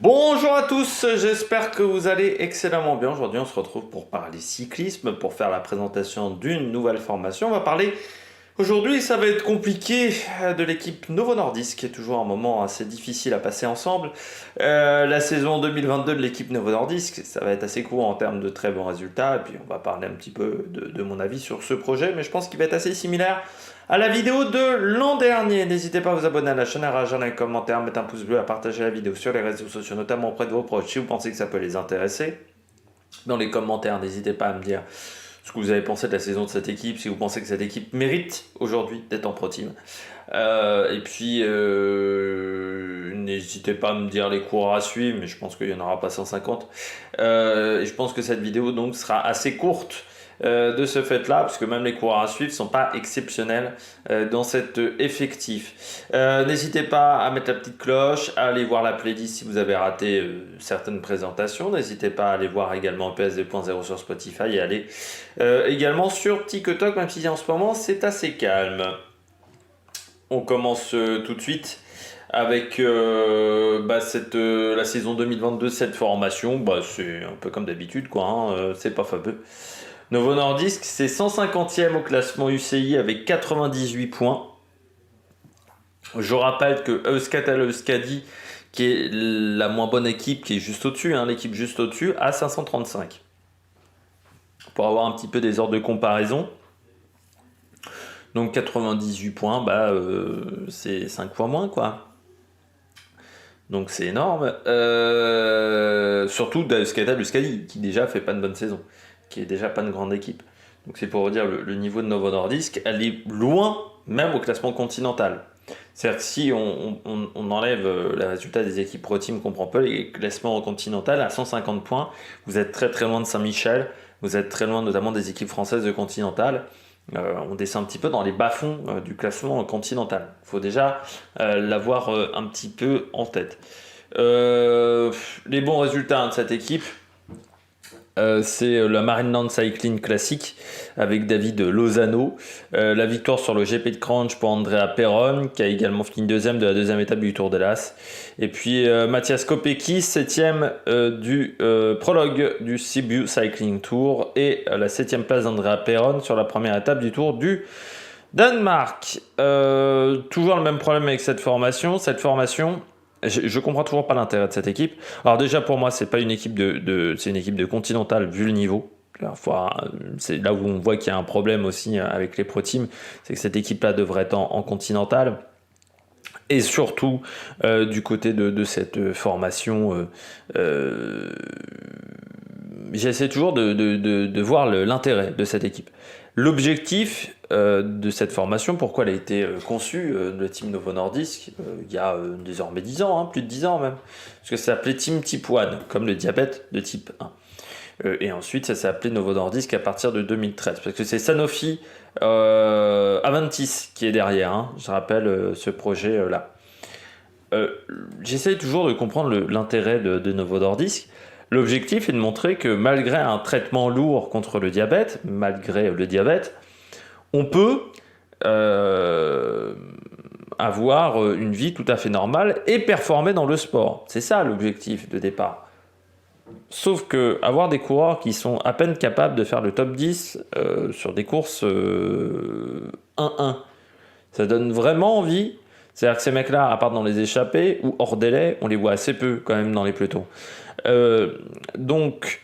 Bonjour à tous, j'espère que vous allez excellemment bien. Aujourd'hui, on se retrouve pour parler cyclisme, pour faire la présentation d'une nouvelle formation. On va parler aujourd'hui, ça va être compliqué, de l'équipe Novo Nordisk, qui est toujours un moment assez difficile à passer ensemble. La saison 2022 de l'équipe Novo Nordisk, ça va être assez court en termes de très bons résultats. Et puis, on va parler un petit peu de mon avis sur ce projet, mais je pense qu'il va être assez similaire à la vidéo de l'an dernier. N'hésitez pas à vous abonner à la chaîne, à réagir dans les commentaires, mettre un pouce bleu, à partager la vidéo sur les réseaux sociaux, notamment auprès de vos proches, si vous pensez que ça peut les intéresser. Dans les commentaires, n'hésitez pas à me dire ce que vous avez pensé de la saison de cette équipe, si vous pensez que cette équipe mérite aujourd'hui d'être en Pro Team. Et puis, n'hésitez pas à me dire les coureurs à suivre, mais je pense qu'il n'y en aura pas 150. Et je pense que cette vidéo donc sera assez courte de ce fait-là, parce que même les coureurs à suivre ne sont pas exceptionnels dans cet effectif. N'hésitez pas à mettre la petite cloche, à aller voir la playlist si vous avez raté certaines présentations. N'hésitez pas à aller voir également PS 2.0 sur Spotify et aller également sur TikTok, même si en ce moment c'est assez calme. On commence tout de suite avec la saison 2022, cette formation. C'est un peu comme d'habitude, quoi, hein, c'est pas fameux. Novo Nordisk, c'est 150e au classement UCI avec 98 points. Je rappelle que Euskaltel Euskadi, qui est la moins bonne équipe, qui est juste au-dessus, l'équipe juste au-dessus, a 535. Pour avoir un petit peu des ordres de comparaison. Donc 98 points, c'est 5 points moins, quoi. Donc c'est énorme. Surtout d'Euskaltel Euskadi, qui déjà fait pas une bonne saison, qui est déjà pas une grande équipe. Donc c'est pour vous dire le niveau de Novo Nordisk, elle est loin même au classement continental. C'est-à-dire que si on enlève les résultats des équipes Pro Team qu'on prend peu, les classements continental à 150 points, vous êtes très très loin de Saint-Michel, vous êtes très loin notamment des équipes françaises de continental. On descend un petit peu dans les bas-fonds du classement continental. Il faut déjà l'avoir un petit peu en tête. Les bons résultats de cette équipe, c'est la Marineland Cycling Classic avec David Lozano, la victoire sur le GP de Cranch pour Andrea Perron, qui a également fini deuxième de la deuxième étape du Tour de l'As, et puis Matthias Kopecky, septième du prologue du Sibiu Cycling Tour, et la septième place d'Andrea Perron sur la première étape du Tour du Danemark. Toujours le même problème avec cette formation. Je comprends toujours pas l'intérêt de cette équipe. Alors déjà pour moi c'est pas une équipe c'est une équipe de Continental vu le niveau. C'est là où on voit qu'il y a un problème aussi avec les Pro Teams, c'est que cette équipe là devrait être en Continental. Et surtout du côté de cette formation, j'essaie toujours de voir l'intérêt de cette équipe. L'objectif de cette formation, pourquoi elle a été conçue, le Team Novo Nordisk, il y a désormais 10 ans, plus de 10 ans même, parce que ça s'appelait Team Type 1, comme le diabète de type 1. Et ensuite, ça s'est appelé Novo Nordisk à partir de 2013, parce que c'est Sanofi Aventis qui est derrière, je rappelle ce projet-là. J'essaie toujours de comprendre l'intérêt de Novo Nordisk. L'objectif est de montrer que malgré un traitement lourd contre le diabète, on peut avoir une vie tout à fait normale et performer dans le sport. C'est ça l'objectif de départ. Sauf que avoir des coureurs qui sont à peine capables de faire le top 10 sur des courses 1-1, ça donne vraiment envie. C'est-à-dire que ces mecs-là, à part dans les échappées ou hors délai, on les voit assez peu quand même dans les pelotons. Donc,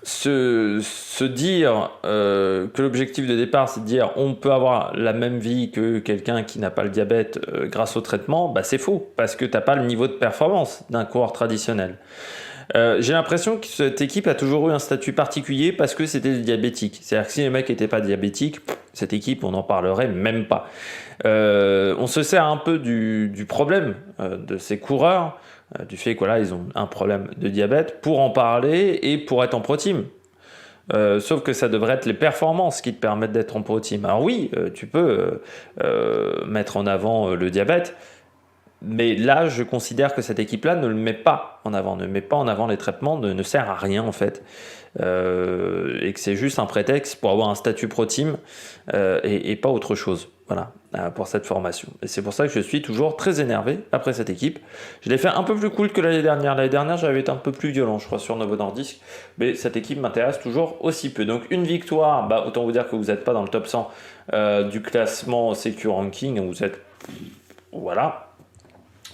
se dire que l'objectif de départ, c'est de dire on peut avoir la même vie que quelqu'un qui n'a pas le diabète grâce au traitement, c'est faux, parce que tu n'as pas le niveau de performance d'un coureur traditionnel. J'ai l'impression que cette équipe a toujours eu un statut particulier parce que c'était des diabétiques. C'est-à-dire que si les mecs n'étaient pas diabétiques, cette équipe, on n'en parlerait même pas. On se sert un peu du problème de ces coureurs, du fait que ils ont un problème de diabète, pour en parler et pour être en Pro Team. Sauf que ça devrait être les performances qui te permettent d'être en Pro Team. Alors oui, tu peux mettre en avant le diabète, Mais là, je considère que cette équipe-là ne le met pas en avant, ne met pas en avant les traitements, ne sert à rien en fait. Et que c'est juste un prétexte pour avoir un statut pro team et pas autre chose. Voilà, pour cette formation. Et c'est pour ça que je suis toujours très énervé après cette équipe. Je l'ai fait un peu plus cool que l'année dernière. L'année dernière, j'avais été un peu plus violent, je crois, sur Novo Nordisk. Mais cette équipe m'intéresse toujours aussi peu. Donc une victoire, bah, autant vous dire que vous n'êtes pas dans le top 100 du classement Secure Ranking. Vous êtes... Voilà.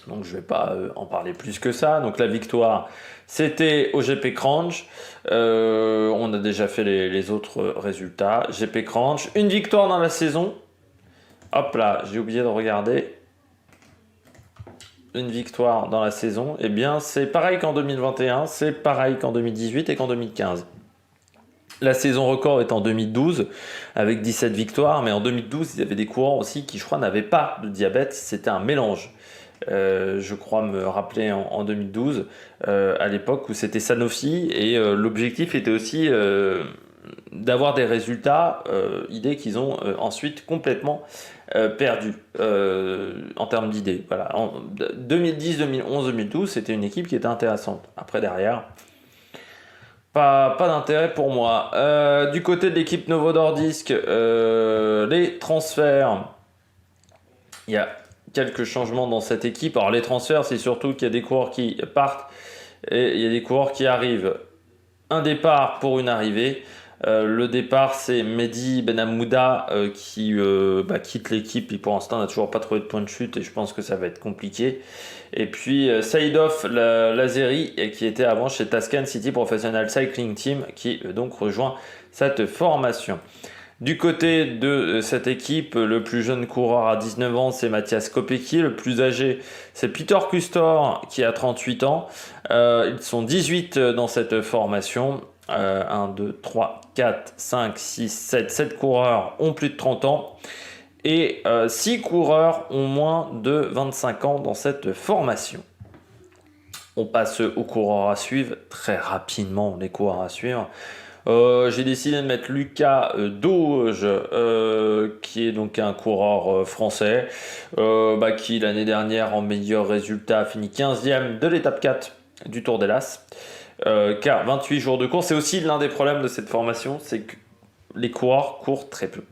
Donc je ne vais pas en parler plus que ça. Donc la victoire, c'était au GP Cranch. On a déjà fait les autres résultats. GP Cranch, une victoire dans la saison. Hop là, j'ai oublié de regarder. Une victoire dans la saison. Eh bien, c'est pareil qu'en 2021, c'est pareil qu'en 2018 et qu'en 2015. La saison record est en 2012 avec 17 victoires, mais en 2012, il y avait des coureurs aussi qui, je crois, n'avaient pas de diabète. C'était un mélange. Je crois me rappeler en 2012, à l'époque où c'était Sanofi, et l'objectif était aussi d'avoir des résultats, idée qu'ils ont ensuite complètement perdu en termes d'idées. Voilà. En 2010, 2011, 2012, c'était une équipe qui était intéressante. Après, derrière, pas d'intérêt pour moi. Du côté de l'équipe Novo Nordisk, les transferts, il y a quelques changements dans cette équipe. Alors les transferts, c'est surtout qu'il y a des coureurs qui partent et il y a des coureurs qui arrivent. Un départ pour une arrivée. Le départ, c'est Mehdi Benhamouda qui quitte l'équipe. Et pour l'instant, on n'a toujours pas trouvé de point de chute et je pense que ça va être compliqué. Et puis Saïdov Lazeri, qui était avant chez Tascan City Professional Cycling Team, qui donc rejoint cette formation. Du côté de cette équipe, le plus jeune coureur à 19 ans, c'est Mathias Kopecky. Le plus âgé, c'est Peter Custer, qui a 38 ans. Ils sont 18 dans cette formation. 1, 2, 3, 4, 5, 6, 7 coureurs ont plus de 30 ans. Et 6 coureurs ont moins de 25 ans dans cette formation. On passe aux coureurs à suivre. Très rapidement, les coureurs à suivre. J'ai décidé de mettre Lucas Doge, qui est donc un coureur français, qui l'année dernière en meilleur résultat a fini 15e de l'étape 4 du Tour d'Hélas. Car 28 jours de course, c'est aussi l'un des problèmes de cette formation, c'est que les coureurs courent très peu.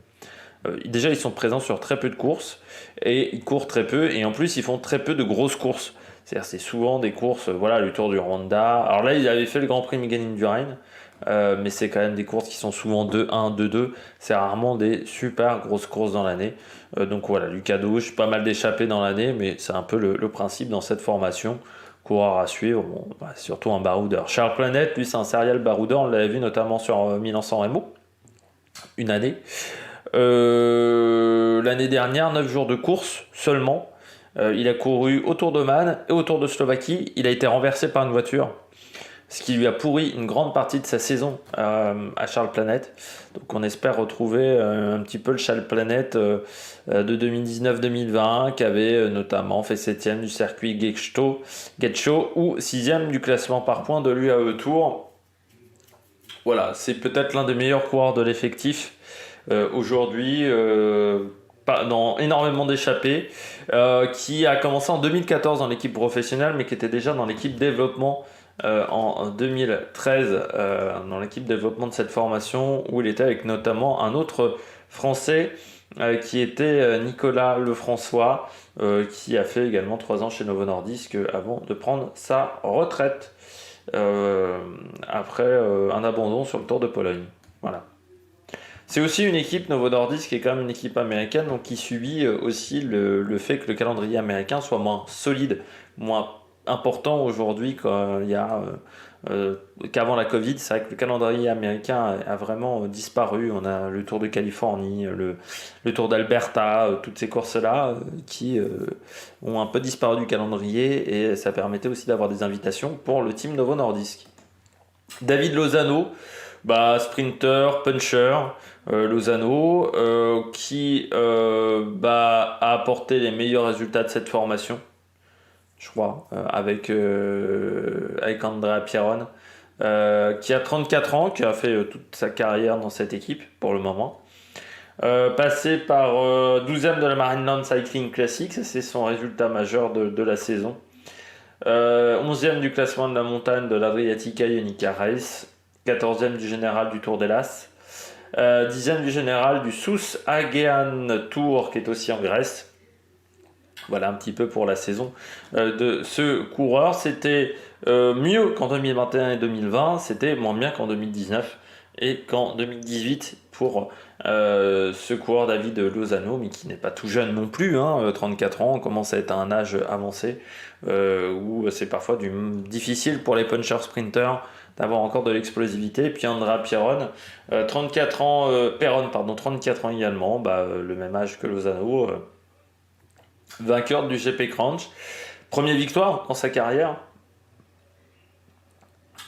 Déjà, ils sont présents sur très peu de courses, et ils courent très peu, et en plus, ils font très peu de grosses courses. C'est-à-dire, c'est souvent des courses, le Tour du Rwanda. Alors là, il avait fait le Grand Prix Mégane Indurain, mais c'est quand même des courses qui sont souvent 2-1, 2-2. C'est rarement des super grosses courses dans l'année. Donc voilà, Lucas Doge, pas mal d'échappées dans l'année, mais c'est un peu le principe dans cette formation. Coureur à suivre, surtout un baroudeur. Charles Planet, lui, c'est un serial baroudeur. On l'avait vu notamment sur Milan-San Remo, une année. L'année dernière, 9 jours de course seulement. Il a couru au Tour de Man et au Tour de Slovaquie. Il a été renversé par une voiture, ce qui lui a pourri une grande partie de sa saison à Charles Planet. Donc on espère retrouver un petit peu le Charles Planet de 2019-2020, qui avait notamment fait 7e du circuit Getxo ou 6e du classement par points de l'UAE Tour. Voilà, c'est peut-être l'un des meilleurs coureurs de l'effectif aujourd'hui, dans énormément d'échappées, qui a commencé en 2014 dans l'équipe professionnelle, mais qui était déjà dans l'équipe développement en 2013, dans l'équipe développement de cette formation, où il était avec notamment un autre Français qui était Nicolas Lefrançois, qui a fait également 3 ans chez Novo Nordisk avant de prendre sa retraite après un abandon sur le Tour de Pologne. Voilà. C'est aussi une équipe Novo Nordisk qui est quand même une équipe américaine, donc qui subit aussi le fait que le calendrier américain soit moins solide, moins important aujourd'hui qu'avant la Covid. C'est vrai que le calendrier américain a vraiment disparu. On a le Tour de Californie, le Tour d'Alberta, toutes ces courses-là qui ont un peu disparu du calendrier, et ça permettait aussi d'avoir des invitations pour le team Novo Nordisk. David Lozano, sprinter, puncher, Lozano, qui a apporté les meilleurs résultats de cette formation, je crois, avec Andrea Pierron, qui a 34 ans, qui a fait toute sa carrière dans cette équipe pour le moment. Passé par 12e de la Marineland Cycling Classic, ça c'est son résultat majeur de la saison. 11e du classement de la montagne de l'Adriatica Ionica Race. 14e du général du Tour d'Hellas. 10e du général du Souss Aegean Tour, qui est aussi en Grèce. Voilà un petit peu pour la saison de ce coureur. C'était mieux qu'en 2021 et 2020, c'était moins bien qu'en 2019 et qu'en 2018 pour ce coureur David Lozano, mais qui n'est pas tout jeune non plus, 34 ans, on commence à être à un âge avancé où c'est parfois difficile pour les punchers sprinters d'avoir encore de l'explosivité. Et puis Andrea Pierron, 34 ans, Perron, pardon, 34 ans également, le même âge que Lozano, vainqueur du GP Cranch, première victoire dans sa carrière,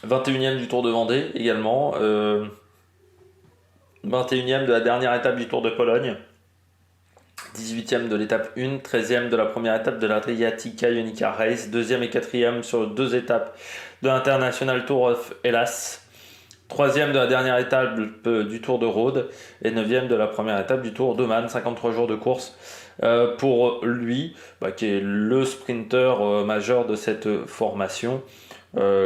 21e du Tour de Vendée également, 21e de la dernière étape du Tour de Pologne, 18e de l'étape 1, 13e de la première étape de l'Adriatica Ionica Race, 2e et 4e sur 2 étapes de l'International Tour of Hellas, 3e de la dernière étape du Tour de Rhodes et 9e de la première étape du Tour d'Oman, 53 jours de course pour lui, qui est le sprinter majeur de cette formation,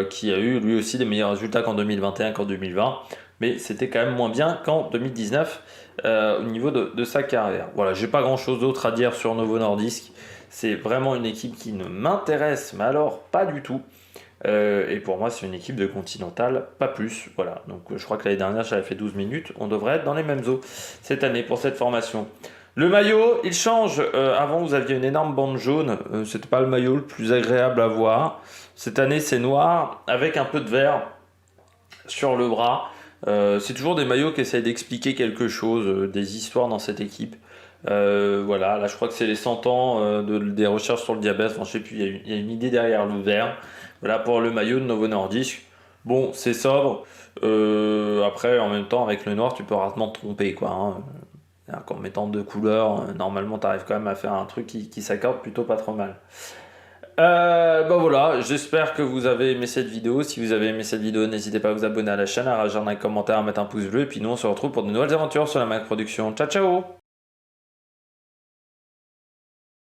qui a eu lui aussi des meilleurs résultats qu'en 2021 qu'en 2020, mais c'était quand même moins bien qu'en 2019 au niveau de sa carrière. Voilà, j'ai pas grand chose d'autre à dire sur Novo Nordisk. C'est vraiment une équipe qui ne m'intéresse, mais alors pas du tout. Et pour moi, c'est une équipe de Continental, pas plus. Voilà. Donc, je crois que l'année dernière, j'avais fait 12 minutes. On devrait être dans les mêmes eaux cette année pour cette formation. Le maillot, il change. Avant, vous aviez une énorme bande jaune. C'était pas le maillot le plus agréable à voir. Cette année, c'est noir avec un peu de vert sur le bras. C'est toujours des maillots qui essayent d'expliquer quelque chose, des histoires dans cette équipe. Voilà, là je crois que c'est les 100 ans des recherches sur le diabète. Enfin, je sais plus, il y a une idée derrière le vert. Voilà pour le maillot de Novo Nordisk. Bon, c'est sobre. Après, en même temps, avec le noir, tu peux rarement te tromper, quoi. En mettant deux couleurs, normalement, tu arrives quand même à faire un truc qui s'accorde plutôt pas trop mal. Voilà, j'espère que vous avez aimé cette vidéo. Si vous avez aimé cette vidéo, n'hésitez pas à vous abonner à la chaîne, à rajouter un commentaire, à mettre un pouce bleu. Et puis nous, on se retrouve pour de nouvelles aventures sur la Mac Production. Ciao, ciao!